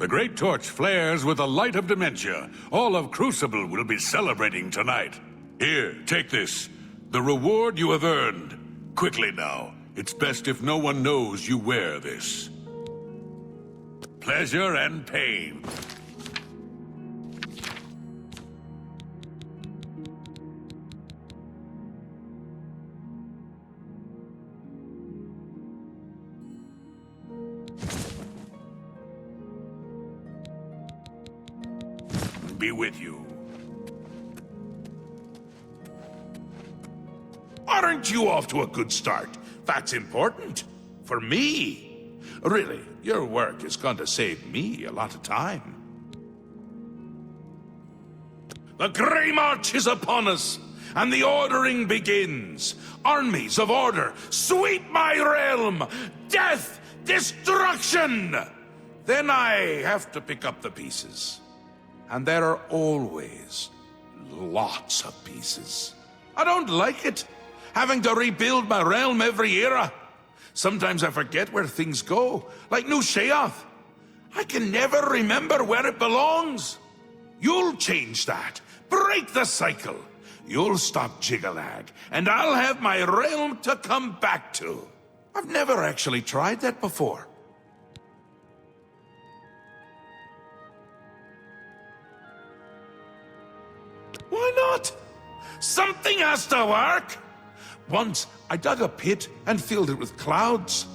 The great torch flares with the light of dementia. All of Crucible will be celebrating tonight. Here, take this. The reward you have earned. Quickly now. It's best if no one knows you wear this. Pleasure and pain. Be with you. Aren't you off to a good start? That's important. For me. Really, your work is going to save me a lot of time. The Grey March is upon us, and the ordering begins. Armies of order, sweep my realm! Death! Destruction! Then I have to pick up the pieces. And there are always lots of pieces. I don't like it, having to rebuild my realm every era. Sometimes I forget where things go, like New Sheoth. I can never remember where it belongs. You'll change that. Break the cycle. You'll stop Jiggalag, and I'll have my realm to come back to. I've never actually tried that before. Why not? Something has to work! Once, I dug a pit and filled it with clouds.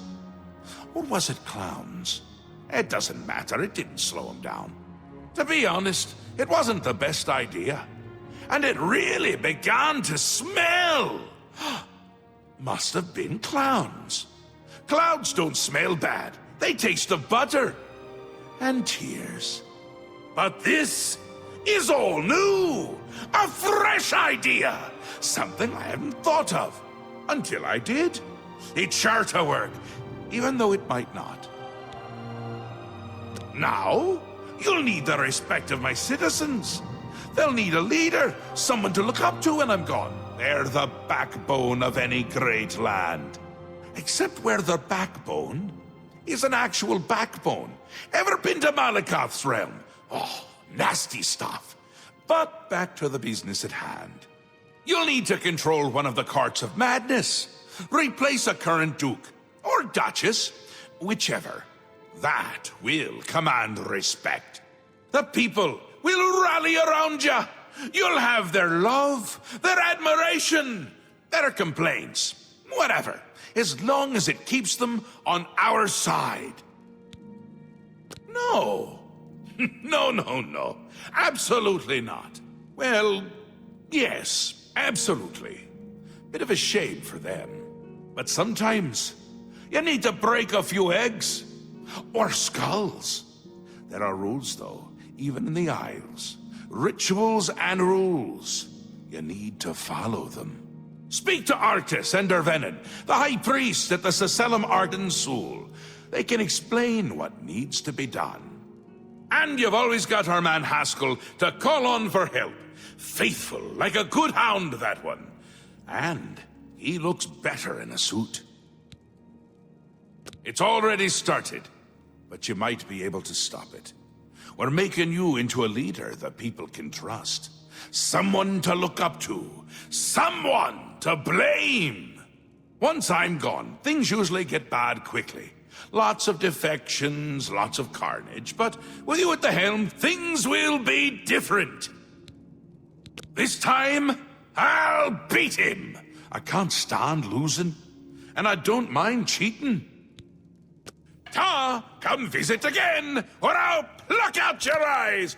Or was it clowns? It doesn't matter, it didn't slow him down. To be honest, it wasn't the best idea. And it really began to smell! Must have been clowns. Clouds don't smell bad. They taste of butter. And tears. But this is all new! A fresh idea! Something I hadn't thought of. Until I did. It's sure to work, even though it might not. Now, you'll need the respect of my citizens. They'll need a leader, someone to look up to when I'm gone. They're the backbone of any great land. Except where the backbone is an actual backbone. Ever been to Malakoth's realm? Oh, nasty stuff. But back to the business at hand. You'll need to control one of the Courts of Madness. Replace a current duke, or duchess, whichever. That will command respect. The people will rally around you. You'll have their love, their admiration, their complaints, whatever, as long as it keeps them on our side. No. No. Absolutely not. Well, yes, absolutely. Bit of a shame for them. But sometimes, you need to break a few eggs. Or skulls. There are rules, though, even in the Isles. Rituals and rules. You need to follow them. Speak to Artis and Dervenin, the High Priest at the Seselem Arden Sul. They can explain what needs to be done. And you've always got our man Haskell to call on for help. Faithful, like a good hound, that one. And he looks better in a suit. It's already started, but you might be able to stop it. We're making you into a leader the people can trust. Someone to look up to. Someone to blame. Once I'm gone, things usually get bad quickly. Lots of defections, lots of carnage, but with you at the helm, things will be different. This time, I'll beat him. I can't stand losing, and I don't mind cheating. Ta, come visit again, or I'll pluck out your eyes!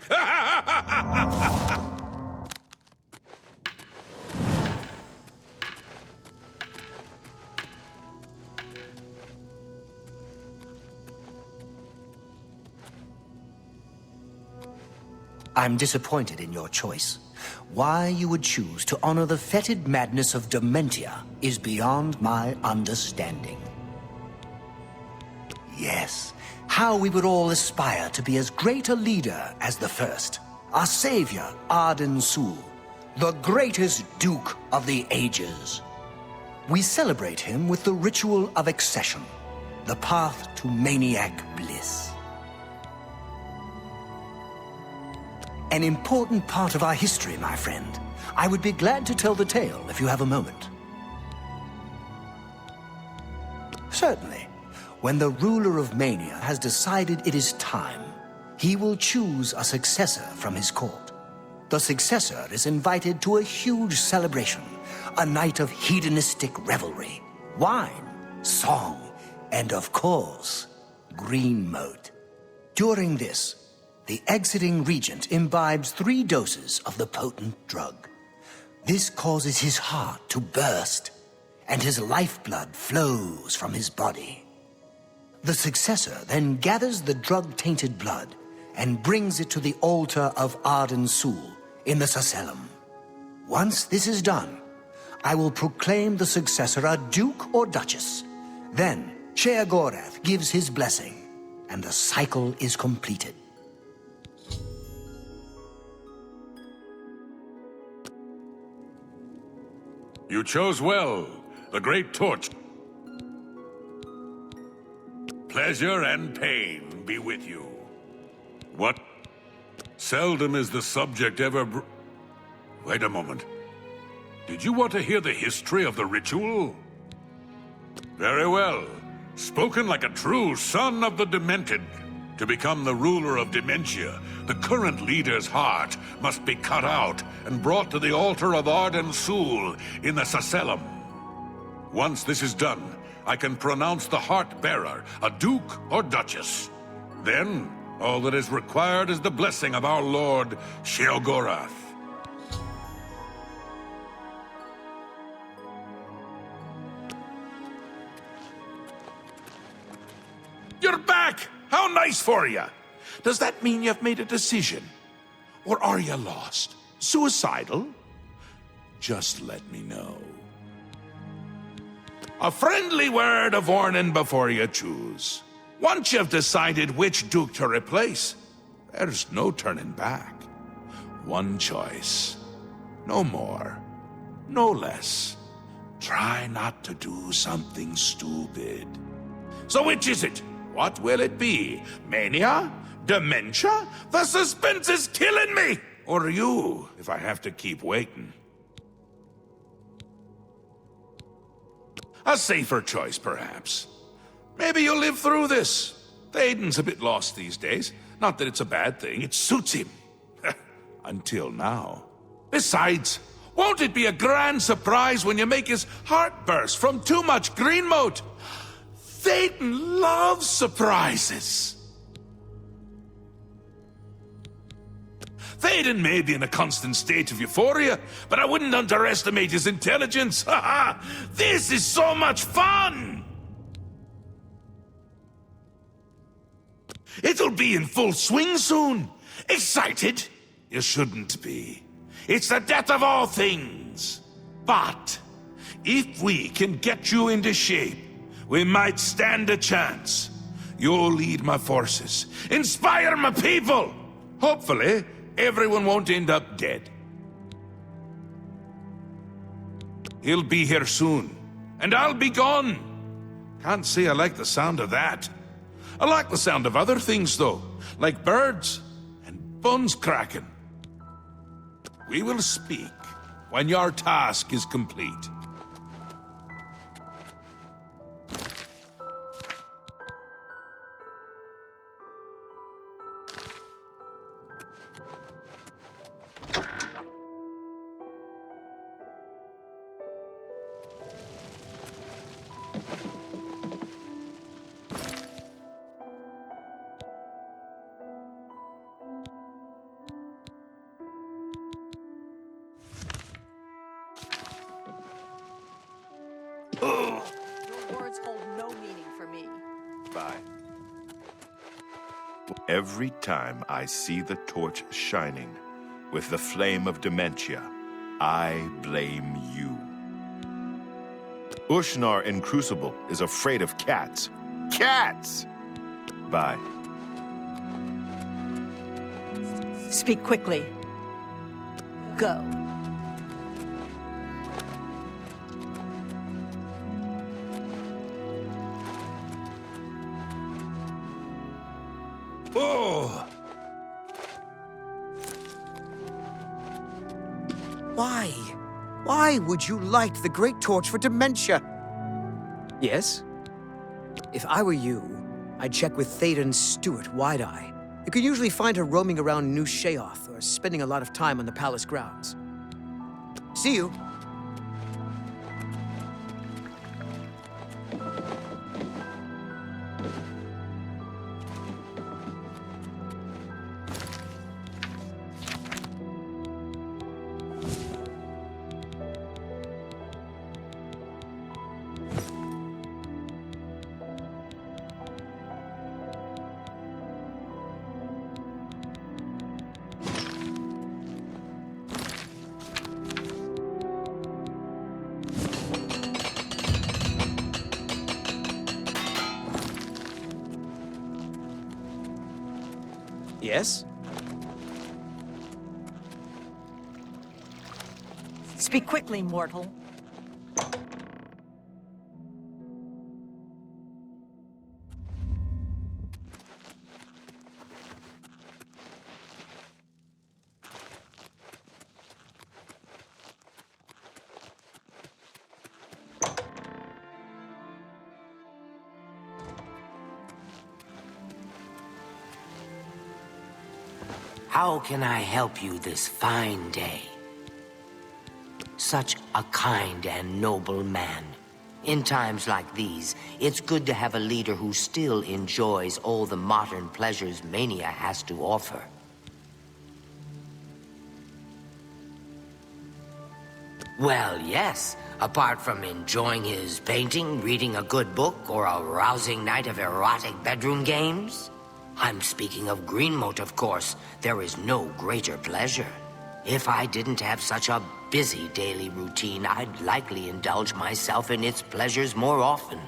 I'm disappointed in your choice. Why you would choose to honor the fetid madness of Dementia is beyond my understanding. Yes, how we would all aspire to be as great a leader as the first. Our savior, Arden Sul, the greatest Duke of the Ages. We celebrate him with the ritual of accession, the path to maniac bliss. An important part of our history, my friend. I would be glad to tell the tale if you have a moment. Certainly. When the ruler of Mania has decided it is time, he will choose a successor from his court. The successor is invited to a huge celebration, a night of hedonistic revelry, wine, song, and of course, green moat. During this, the exiting regent imbibes 3 doses of the potent drug. This causes his heart to burst, and his lifeblood flows from his body. The successor then gathers the drug-tainted blood and brings it to the altar of Arden Sul in the Sacellum. Once this is done, I will proclaim the successor a duke or duchess. Then, Sheogorath gives his blessing, and the cycle is completed. You chose well. The great torch. Pleasure and pain be with you. What? Seldom is the subject ever Wait a moment. Did you want to hear the history of the ritual? Very well. Spoken like a true son of the Demented. To become the ruler of Dementia, the current leader's heart must be cut out and brought to the altar of Arden Sul in the Sacellum. Once this is done, I can pronounce the heart-bearer a duke or duchess. Then, all that is required is the blessing of our lord, Sheogorath. You're back! How nice for you! Does that mean you've made a decision? Or are you lost? Suicidal? Just let me know. A friendly word of warning before you choose. Once you've decided which duke to replace, there's no turning back. One choice. No more. No less. Try not to do something stupid. So which is it? What will it be? Mania? Dementia? The suspense is killing me! Or you, if I have to keep waiting. A safer choice, perhaps. Maybe you'll live through this. Théoden's a bit lost these days. Not that it's a bad thing, it suits him. Until now. Besides, won't it be a grand surprise when you make his heart burst from too much green moat? Théoden loves surprises. Théoden may be in a constant state of euphoria, but I wouldn't underestimate his intelligence. This is so much fun! It'll be in full swing soon. Excited? You shouldn't be. It's the death of all things. But if we can get you into shape, we might stand a chance. You'll lead my forces, inspire my people. Hopefully, everyone won't end up dead. He'll be here soon, and I'll be gone. Can't say I like the sound of that. I like the sound of other things, though, like birds and bones cracking. We will speak when your task is complete. Your words hold no meaning for me. Bye. Every time I see the torch shining with the flame of dementia, I blame you. Ushnar in Crucible is afraid of cats. Cats! Bye. Speak quickly. Go. Oh! Why? Why would you light the Great Torch for dementia? Yes? If I were you, I'd check with Thaden's steward, Wide-Eye. You can usually find her roaming around New Sheoth or spending a lot of time on the palace grounds. See you. Yes? Speak quickly, mortal. How can I help you this fine day? Such a kind and noble man. In times like these, it's good to have a leader who still enjoys all the modern pleasures Mania has to offer. Well, yes. Apart from enjoying his painting, reading a good book, or a rousing night of erotic bedroom games. I'm speaking of Greenmote, of course. There is no greater pleasure. If I didn't have such a busy daily routine, I'd likely indulge myself in its pleasures more often.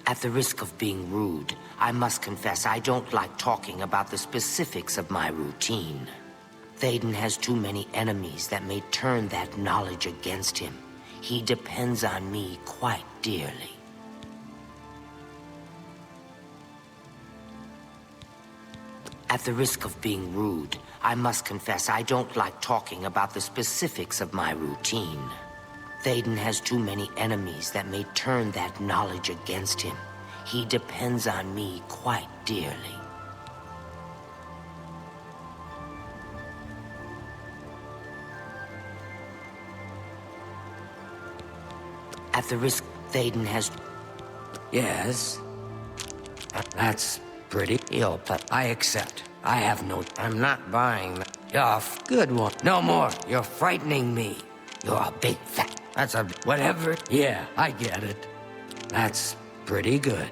At the risk of being rude, I must confess I don't like talking about the specifics of my routine. Thaden has too many enemies that may turn that knowledge against him. He depends on me quite dearly. At the risk of being rude, I must confess I don't like talking about the specifics of my routine. Thaden has too many enemies that may turn that knowledge against him. He depends on me quite dearly. At the risk, Thaden has... Yes? That's pretty ill, but I accept. I have no... I'm not buying that. Good one. No more. You're frightening me. You're a big fat... That's a... Whatever. Yeah, I get it. That's pretty good.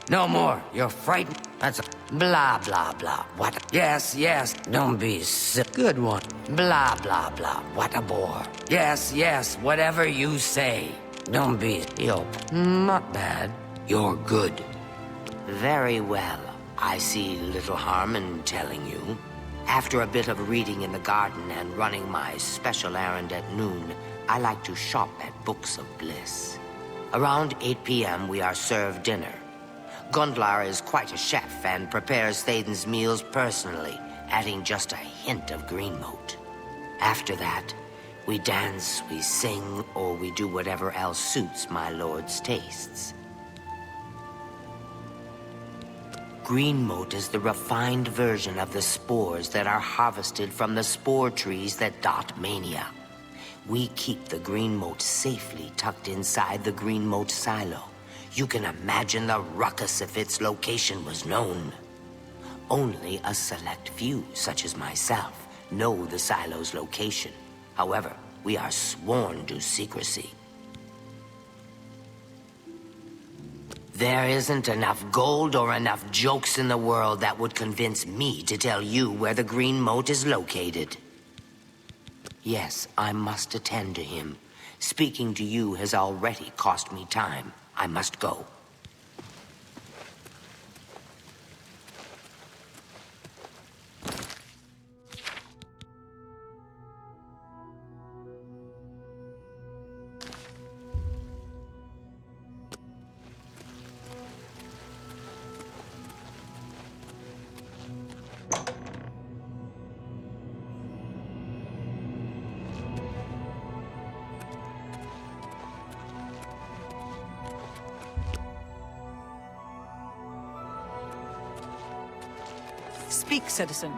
No more. You're frightened. That's a... Blah, blah, blah. What? Yes, yes. Don't be sick. Good one. Blah, blah, blah. What a bore. Yes, yes. Whatever you say. Don't be ill. Not bad. You're good. Very well. I see little harm in telling you. After a bit of reading in the garden and running my special errand at noon, I like to shop at Books of Bliss. Around 8 p.m. we are served dinner. Gundlar is quite a chef and prepares Thaden's meals personally, adding just a hint of Greenmote. After that, we dance, we sing, or we do whatever else suits my lord's tastes. Greenmote is the refined version of the spores that are harvested from the spore trees that dot Mania. We keep the Greenmote safely tucked inside the Greenmote silo. You can imagine the ruckus if its location was known. Only a select few, such as myself, know the silo's location. However, we are sworn to secrecy. There isn't enough gold or enough jokes in the world that would convince me to tell you where the Greenmote is located. Yes, I must attend to him. Speaking to you has already cost me time. I must go. Speak, citizen.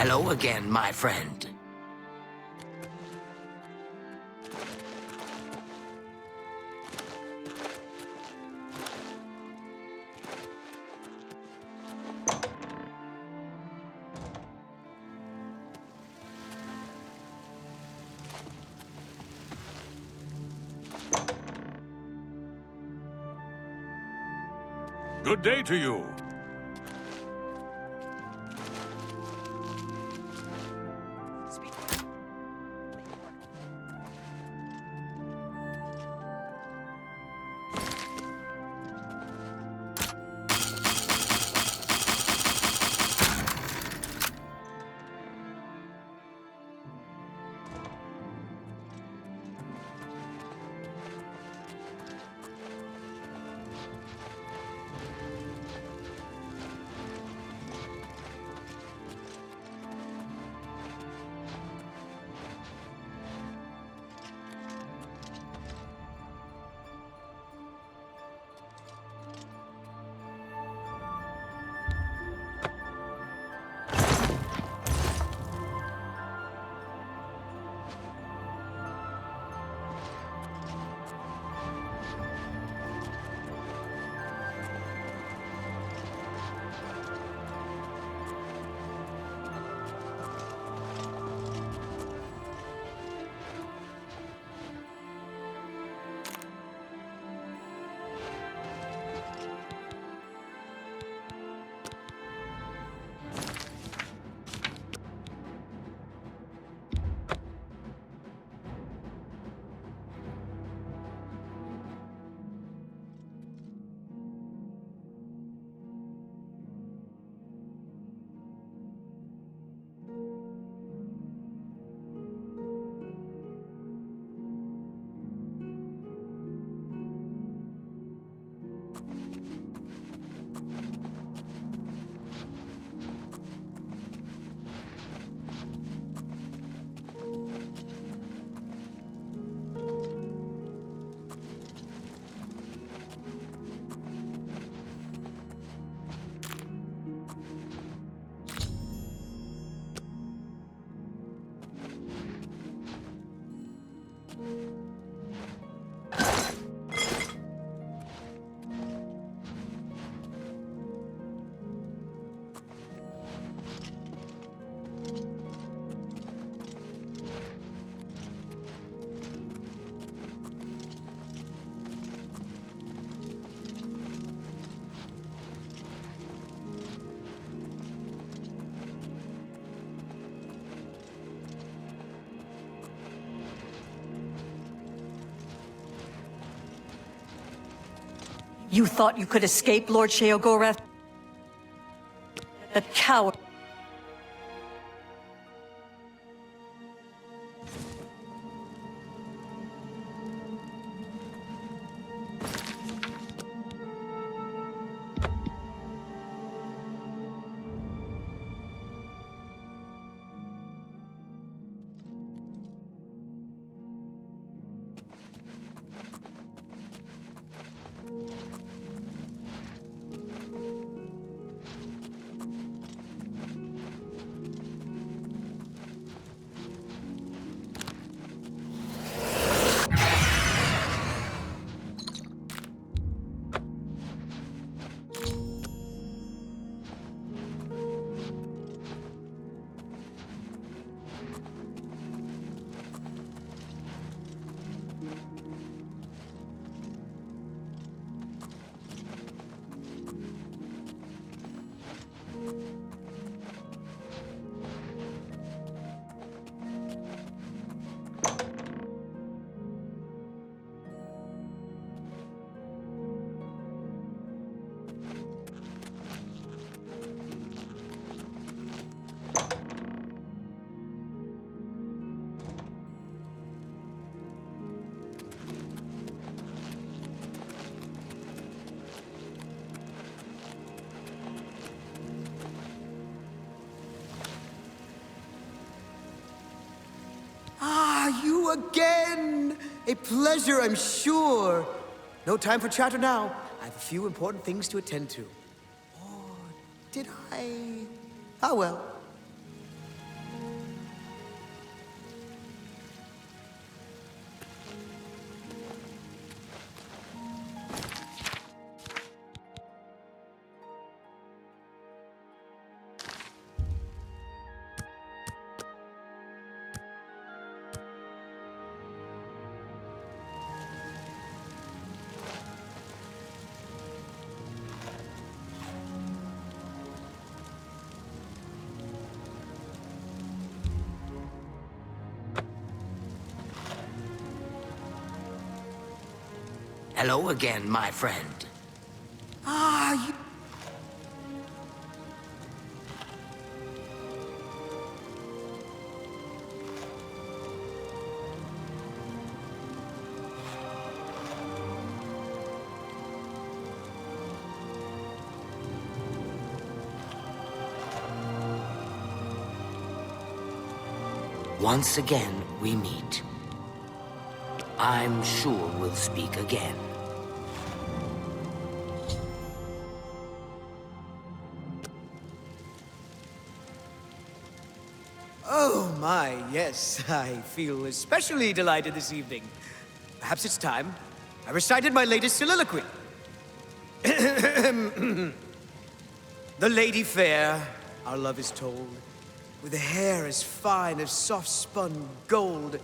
Hello again, my friend. Good day to you. Speak. You thought you could escape, Lord Sheogorath? The coward. You again! A pleasure, I'm sure. No time for chatter now. I have a few important things to attend to. Or did I? Ah, well. Hello again, my friend. Ah, you... Once again, we meet. I'm sure we'll speak again. Oh my, yes. I feel especially delighted this evening. Perhaps it's time I recited my latest soliloquy. The lady fair, our love is told, with a hair as fine as soft-spun gold,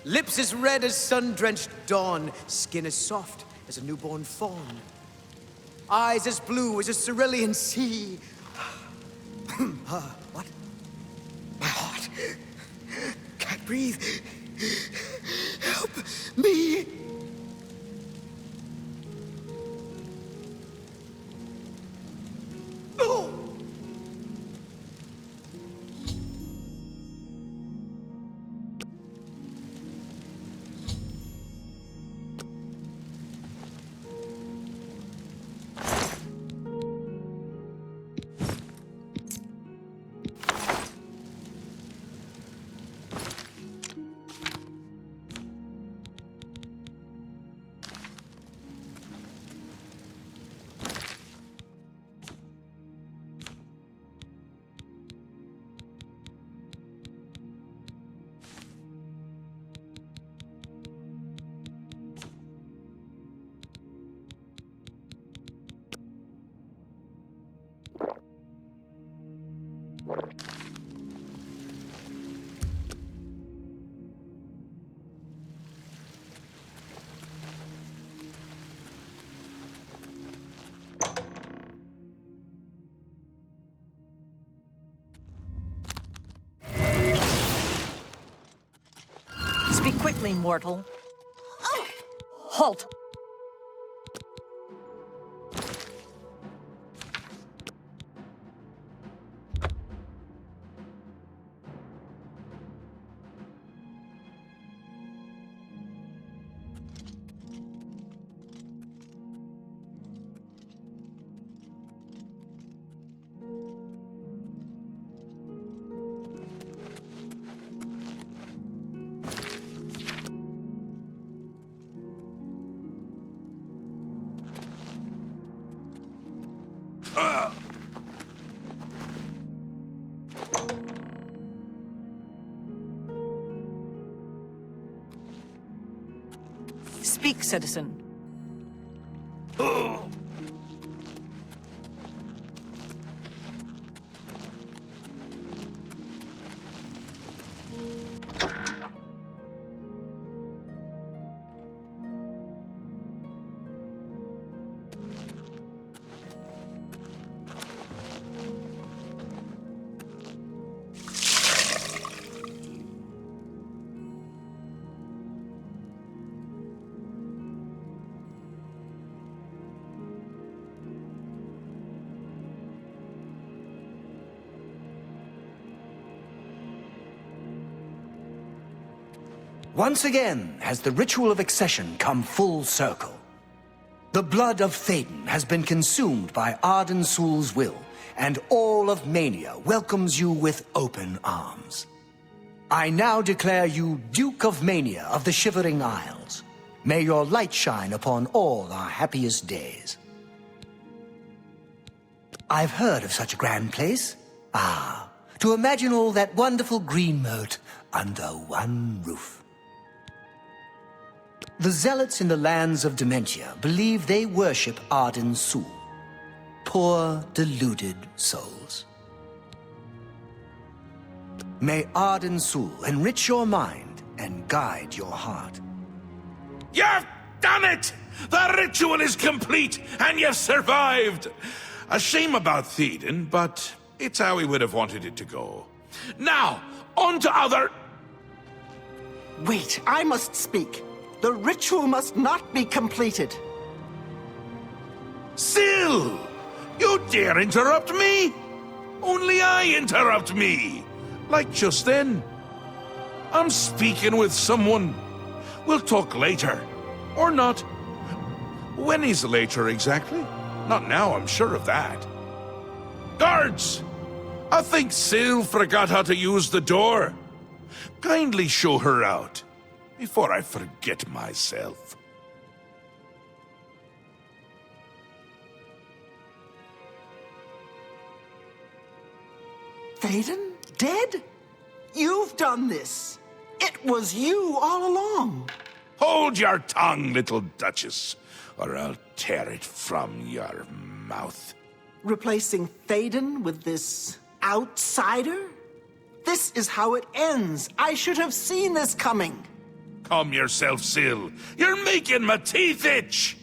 lips as red as sun-drenched dawn, skin as soft as a newborn fawn, eyes as blue as a cerulean sea. What? My heart can't breathe. Help me! Oh! Speak quickly, mortal. Halt! Speak, citizen. Once again has the ritual of accession come full circle. The blood of Théoden has been consumed by Arden Sul's will, and all of Mania welcomes you with open arms. I now declare you Duke of Mania of the Shivering Isles. May your light shine upon all our happiest days. I've heard of such a grand place. Ah, to imagine all that wonderful green moat under one roof. The zealots in the lands of Dementia believe they worship Arden Sul. Poor, deluded souls. May Arden Sul enrich your mind and guide your heart. You've done it! The ritual is complete, and you've survived! A shame about Théoden, but it's how he would have wanted it to go. Now, on to other... Wait, I must speak. The ritual must not be completed. Syl! You dare interrupt me? Only I interrupt me. Like just then. I'm speaking with someone. We'll talk later. Or not. When is later exactly? Not now, I'm sure of that. Guards! I think Syl forgot how to use the door. Kindly show her out, before I forget myself. Théoden? Dead? You've done this. It was you all along. Hold your tongue, little Duchess, or I'll tear it from your mouth. Replacing Théoden with this outsider? This is how it ends. I should have seen this coming. Calm yourself, Syl. You're making my teeth itch.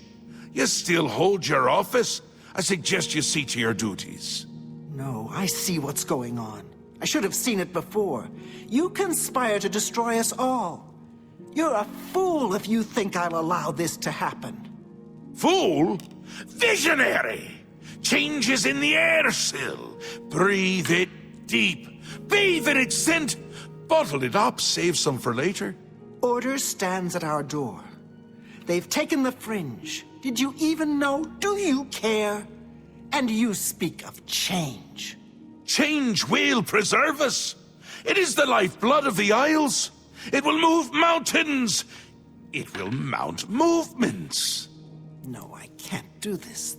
You still hold your office? I suggest you see to your duties. No, I see what's going on. I should have seen it before. You conspire to destroy us all. You're a fool if you think I'll allow this to happen. Fool? Visionary! Change is in the air, Syl. Breathe it deep. Bathe in its scent. Bottle it up, save some for later. Order stands at our door. They've taken the fringe. Did you even know? Do you care? And you speak of change. Change will preserve us. It is the lifeblood of the Isles. It will move mountains. It will mount movements. No, I can't do this.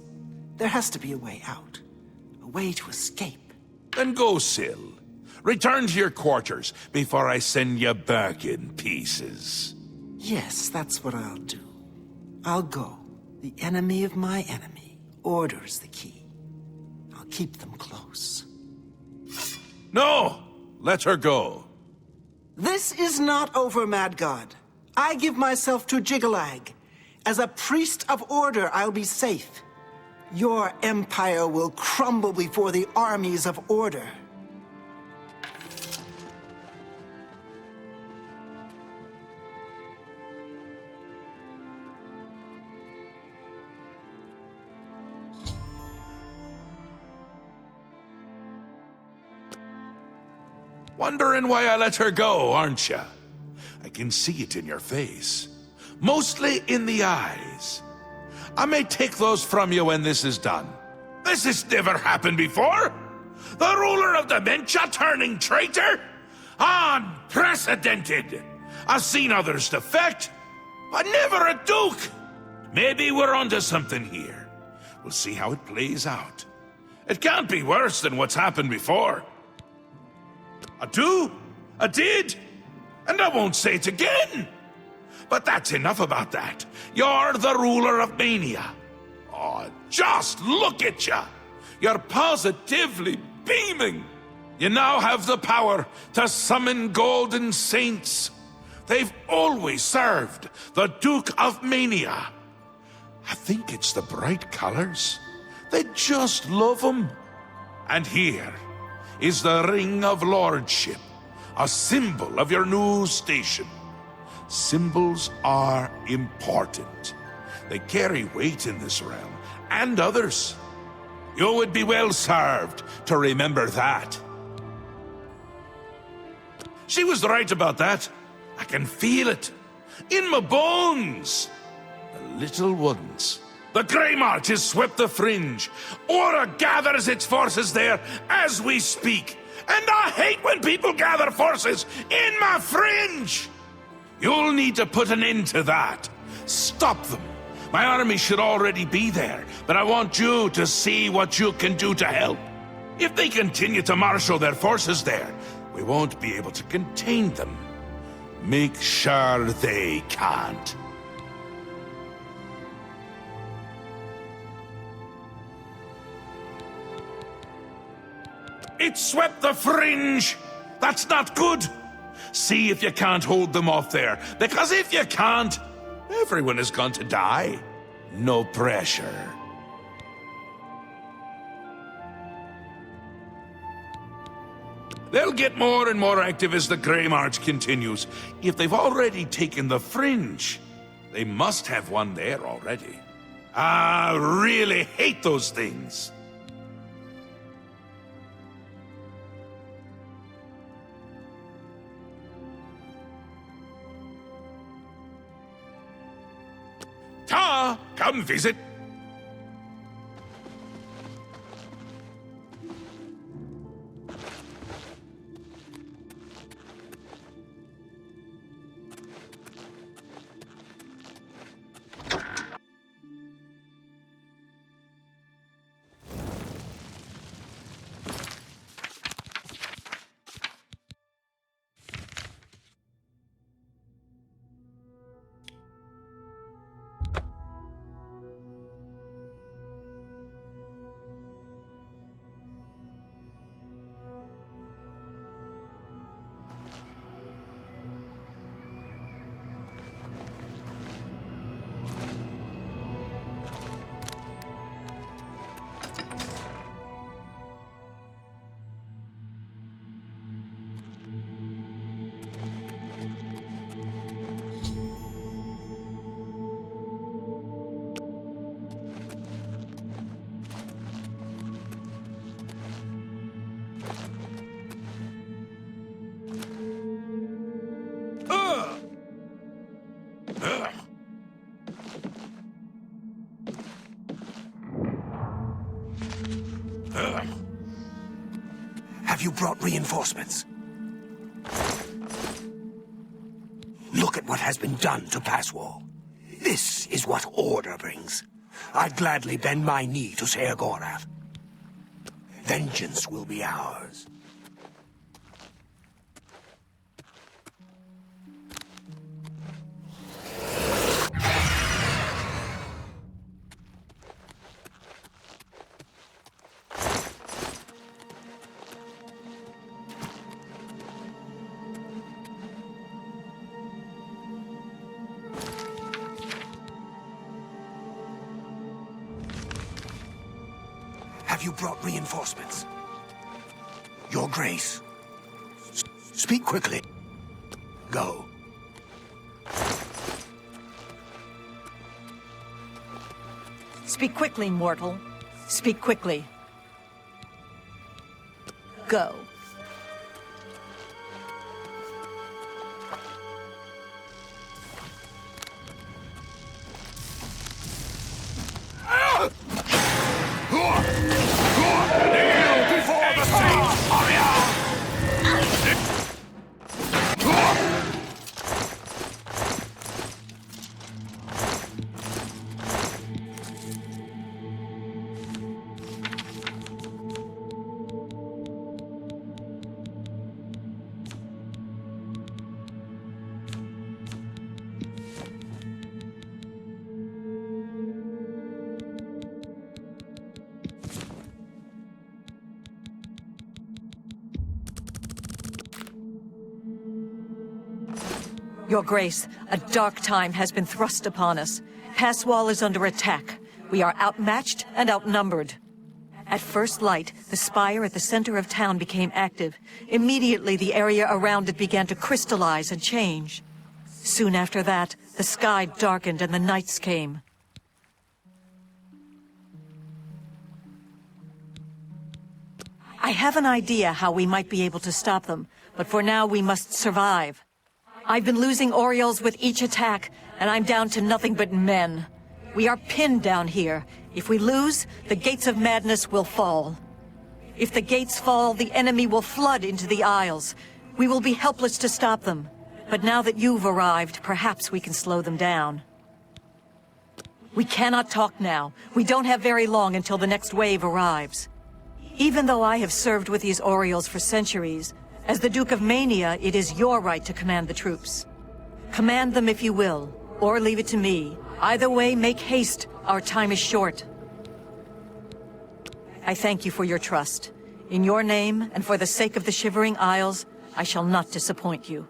There has to be a way out. A way to escape. Then go, Syl. Return to your quarters before I send you back in pieces. Yes, that's what I'll do. I'll go. The enemy of my enemy orders the key. I'll keep them close. No! Let her go. This is not over, Mad God. I give myself to Jiggalag. As a priest of order, I'll be safe. Your empire will crumble before the armies of order. Wondering why I let her go, aren't you? I can see it in your face. Mostly in the eyes. I may take those from you when this is done. This has never happened before. The ruler of Dementia turning traitor? Unprecedented. I've seen others defect, but never a duke. Maybe we're onto something here. We'll see how it plays out. It can't be worse than what's happened before. I do, I did, and I won't say it again. But that's enough about that. You're the ruler of Mania. Oh, just look at you. You're positively beaming. You now have the power to summon golden saints. They've always served the Duke of Mania. I think it's the bright colors. They just love them. And here is the Ring of Lordship, a symbol of your new station. Symbols are important. They carry weight in this realm, and others. You would be well served to remember that. She was right about that. I can feel it. In my bones. The little ones. The Grey March has swept the fringe. Aura gathers its forces there as we speak. And I hate when people gather forces in my fringe. You'll need to put an end to that. Stop them. My army should already be there, but I want you to see what you can do to help. If they continue to marshal their forces there, we won't be able to contain them. Make sure they can't. It swept the fringe! That's not good! See if you can't hold them off there, because if you can't, everyone is going to die. No pressure. They'll get more and more active as the Grey March continues. If they've already taken the fringe, they must have one there already. I really hate those things. Ta! Come visit. Have you brought reinforcements? Look at what has been done to Passwall. This is what order brings. I'd gladly bend my knee to Seagorath. Vengeance will be ours. Have you brought reinforcements? Your Grace. Speak quickly. Go. Speak quickly, mortal. Speak quickly. Go. Your Grace, a dark time has been thrust upon us. Passwall is under attack. We are outmatched and outnumbered. At first light, the spire at the center of town became active. Immediately, the area around it began to crystallize and change. Soon after that, the sky darkened and the nights came. I have an idea how we might be able to stop them, but for now we must survive. I've been losing Orioles with each attack, and I'm down to nothing but men. We are pinned down here. If we lose, the gates of madness will fall. If the gates fall, the enemy will flood into the Isles. We will be helpless to stop them. But now that you've arrived, perhaps we can slow them down. We cannot talk now. We don't have very long until the next wave arrives. Even though I have served with these Orioles for centuries, as the Duke of Mania, it is your right to command the troops. Command them if you will, or leave it to me. Either way, make haste. Our time is short. I thank you for your trust. In your name, and for the sake of the Shivering Isles, I shall not disappoint you.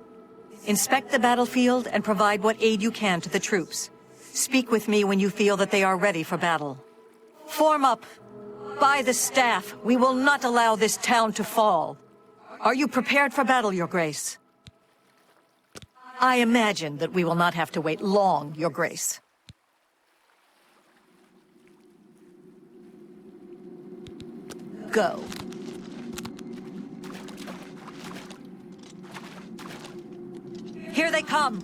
Inspect the battlefield and provide what aid you can to the troops. Speak with me when you feel that they are ready for battle. Form up! By the staff, we will not allow this town to fall. Are you prepared for battle, Your Grace? I imagine that we will not have to wait long, Your Grace. Go. Here they come!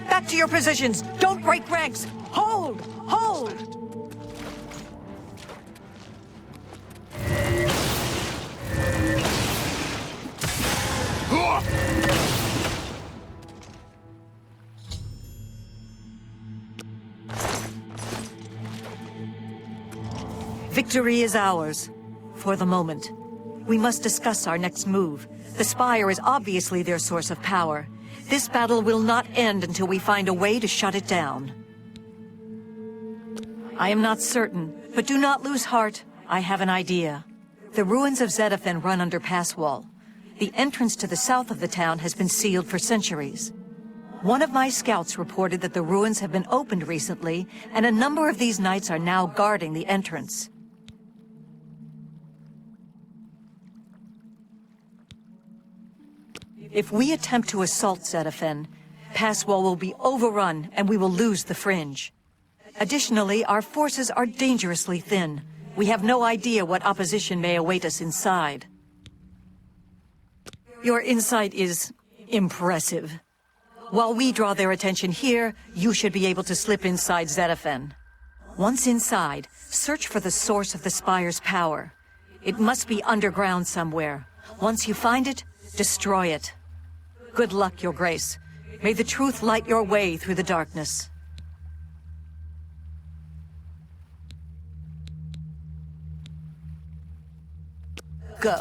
Back to your positions! Don't break ranks! Hold! Hold! Victory is ours. For the moment. We must discuss our next move. The Spire is obviously their source of power. This battle will not end until we find a way to shut it down. I am not certain, but do not lose heart. I have an idea. The ruins of Zedaphen run under Passwall. The entrance to the south of the town has been sealed for centuries. One of my scouts reported that the ruins have been opened recently, and a number of these knights are now guarding the entrance. If we attempt to assault Zedaphen, Passwall will be overrun and we will lose the Fringe. Additionally, our forces are dangerously thin. We have no idea what opposition may await us inside. Your insight is impressive. While we draw their attention here, you should be able to slip inside Zedaphen. Once inside, search for the source of the Spire's power. It must be underground somewhere. Once you find it, destroy it. Good luck, Your Grace. May the truth light your way through the darkness. Go.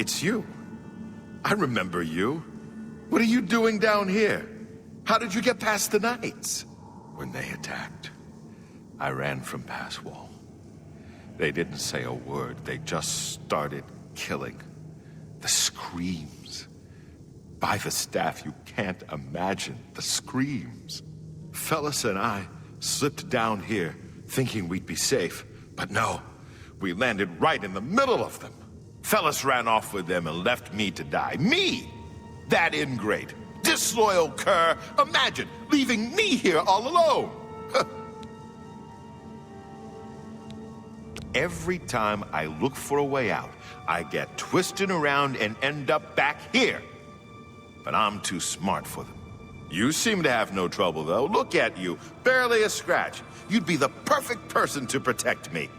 It's you. I remember you. What are you doing down here? How did you get past the knights? When they attacked, I ran from Pass Wall. They didn't say a word. They just started killing. The screams. By the staff, you can't imagine the screams. Fellas and I slipped down here thinking we'd be safe, but no, we landed right in the middle of them. Fellas ran off with them and left me to die. Me! That ingrate, disloyal cur. Imagine leaving me here all alone. Every time I look for a way out, I get twisted around and end up back here. But I'm too smart for them. You seem to have no trouble, though. Look at you, barely a scratch. You'd be the perfect person to protect me.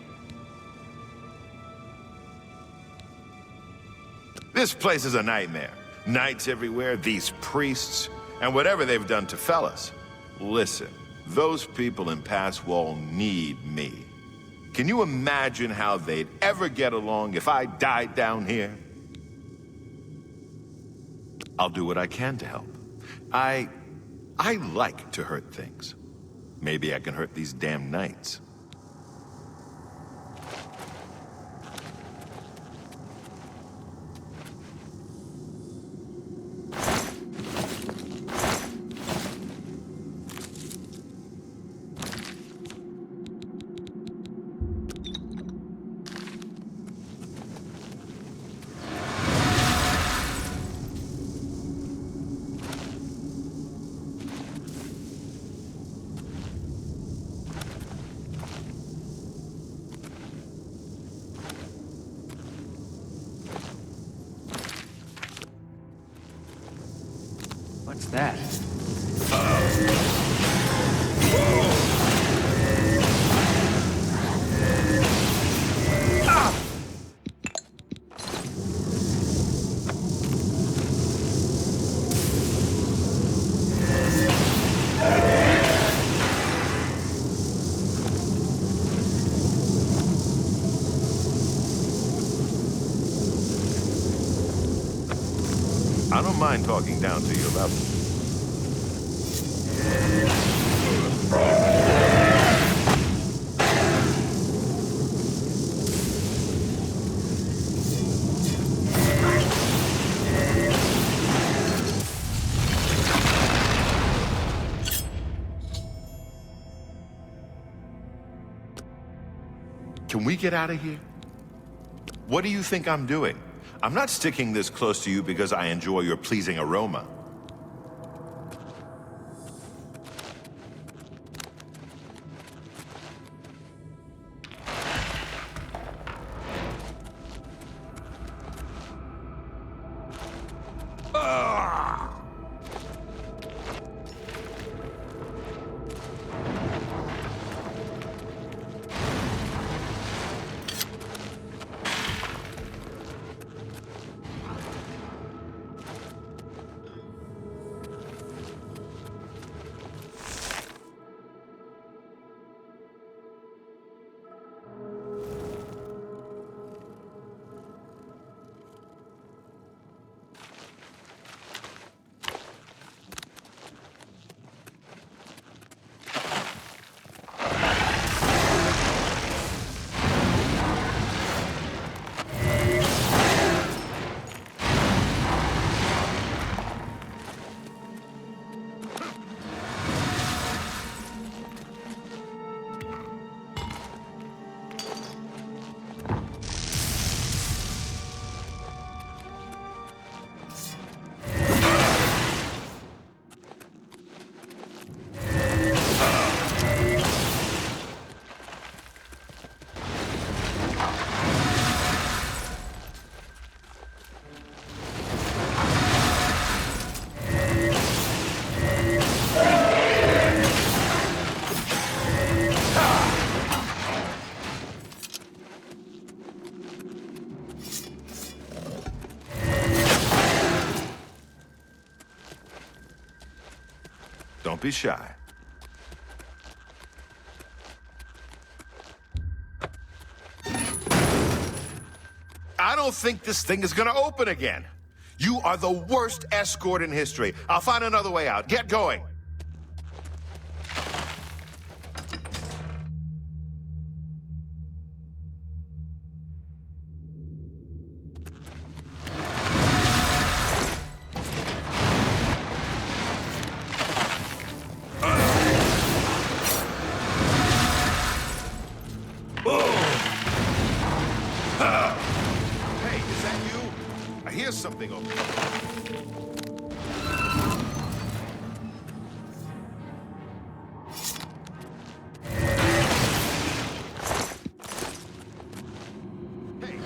This place is a nightmare. Knights everywhere, these priests, and whatever they've done to fellas. Listen, those people in Pass Wall need me. Can you imagine how they'd ever get along if I died down here? I'll do what I can to help. I like to hurt things. Maybe I can hurt these damn knights. What's that? I don't mind talking down to your level. Can we get out of here? What do you think I'm doing? I'm not sticking this close to you because I enjoy your pleasing aroma. Don't be shy. I don't think this thing is gonna open again. You are the worst escort in history. I'll find another way out. Get going. Hey, is that you? I hear something over there. Hey.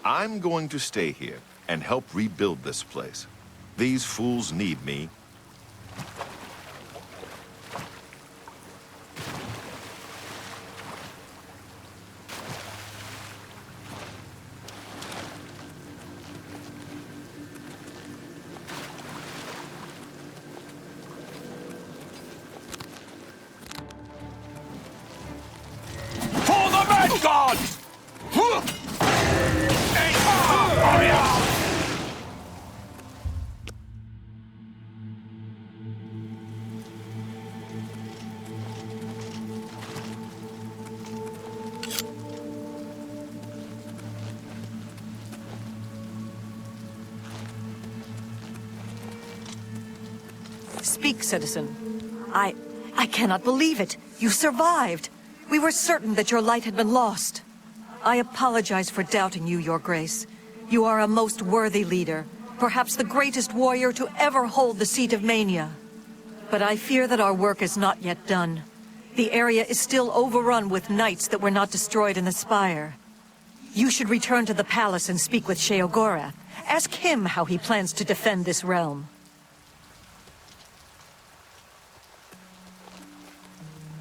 I'm going to stay here and help rebuild this place. These fools need me. For the Mad God! Speak, citizen. I cannot believe it. You survived. We were certain that your light had been lost. I apologize for doubting you, Your Grace. You are a most worthy leader, perhaps the greatest warrior to ever hold the seat of Mania. But I fear that our work is not yet done. The area is still overrun with knights that were not destroyed in the Spire. You should return to the palace and speak with Sheogorath. Ask him how he plans to defend this realm.